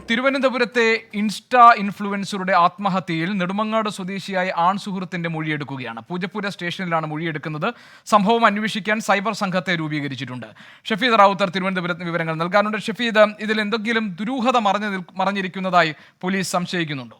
തിരുവനന്തപുരത്തെ ഇൻസ്റ്റ ഇൻഫ്ലുവൻസറുടെ ആത്മഹത്യയിൽ നെടുമങ്ങാട് സ്വദേശിയായ ആൺ സുഹൃത്തിന്റെ മൊഴിയെടുക്കുകയാണ്. പൂജപ്പുര സ്റ്റേഷനിലാണ് മൊഴിയെടുക്കുന്നത്. സംഭവം അന്വേഷിക്കാൻ സൈബർ സംഘത്തെ രൂപീകരിച്ചിട്ടുണ്ട്. ഷഫീദ് റാവുത്തർ തിരുവനന്തപുരത്ത് വിവരങ്ങൾ നൽകാനുണ്ട്. ഷഫീദ്, ഇതിൽ എന്തെങ്കിലും ദുരൂഹത മറഞ്ഞിരിക്കുന്നതായി പോലീസ് സംശയിക്കുന്നുണ്ടോ?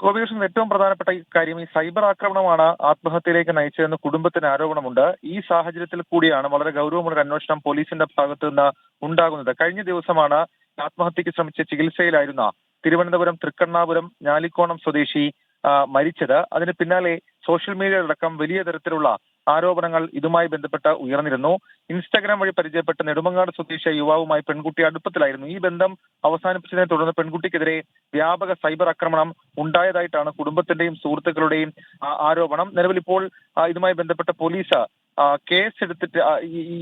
ഗോപികൃഷ്ണൻ, ഏറ്റവും പ്രധാനപ്പെട്ട കാര്യം ഈ സൈബർ ആക്രമണമാണ് ആത്മഹത്യയിലേക്ക് നയിച്ചതെന്ന് കുടുംബത്തിന് ആരോപണമുണ്ട്. ഈ സാഹചര്യത്തിൽ കൂടിയാണ് വളരെ ഗൗരവമുള്ള ഒരു അന്വേഷണം പോലീസിന്റെ ഭാഗത്തു നിന്ന് ഉണ്ടാകുന്നത്. കഴിഞ്ഞ ദിവസമാണ് ആത്മഹത്യക്ക് ശ്രമിച്ച ചികിത്സയിലായിരുന്ന തിരുവനന്തപുരം തൃക്കണ്ണാപുരം ഞാലിക്കോണം സ്വദേശി മരിച്ചത്. അതിന് പിന്നാലെ സോഷ്യൽ മീഡിയയിലടക്കം വലിയ തരത്തിലുള്ള ആരോപണങ്ങൾ ഇതുമായി ബന്ധപ്പെട്ട് ഉയർന്നിരുന്നു. ഇൻസ്റ്റാഗ്രാം വഴി പരിചയപ്പെട്ട നെടുമങ്ങാട് സ്വദേശിയായ യുവാവുമായി പെൺകുട്ടി അടുപ്പത്തിലായിരുന്നു. ഈ ബന്ധം അവസാനിപ്പിച്ചതിനെ തുടർന്ന് പെൺകുട്ടിക്കെതിരെ വ്യാപക സൈബർ ആക്രമണം ഉണ്ടായതായിട്ടാണ് കുടുംബത്തിന്റെയും സുഹൃത്തുക്കളുടെയും ആരോപണം. നിലവിൽ ഇപ്പോൾ ഇതുമായി ബന്ധപ്പെട്ട പോലീസ് കേസെടുത്തിട്ട്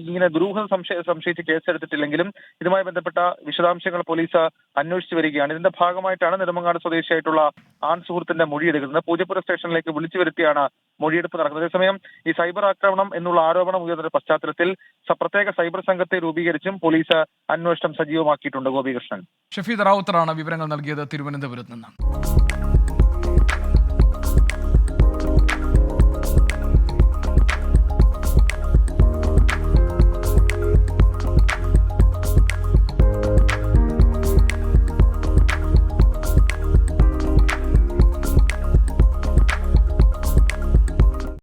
ഇങ്ങനെ ദുരൂഹത സംശയിച്ച് കേസെടുത്തിട്ടില്ലെങ്കിലും ഇതുമായി ബന്ധപ്പെട്ട വിശദാംശങ്ങൾ പോലീസ് അന്വേഷിച്ചു വരികയാണ്. ഇതിന്റെ ഭാഗമായിട്ടാണ് നെടുമങ്ങാട് സ്വദേശിയായിട്ടുള്ള ആൺ സുഹൃത്തിന്റെ മൊഴിയെടുക്കുന്നത്. പൂജപ്പുര സ്റ്റേഷനിലേക്ക് വിളിച്ചു വരുത്തിയാണ് മൊഴിയെടുപ്പ് നടക്കുന്നത്. അതേസമയം ഈ സൈബർ ആക്രമണം എന്നുള്ള ആരോപണം ഉയർന്ന പശ്ചാത്തലത്തിൽ പ്രത്യേക സൈബർ സംഘത്തെ രൂപീകരിച്ചും പോലീസ് അന്വേഷണം സജീവമാക്കിയിട്ടുണ്ട്. ഗോപികൃഷ്ണൻ. ഷഫീദ് റാവുത്തറാണ് വിവരങ്ങൾ നൽകിയത് തിരുവനന്തപുരത്ത് നിന്ന്.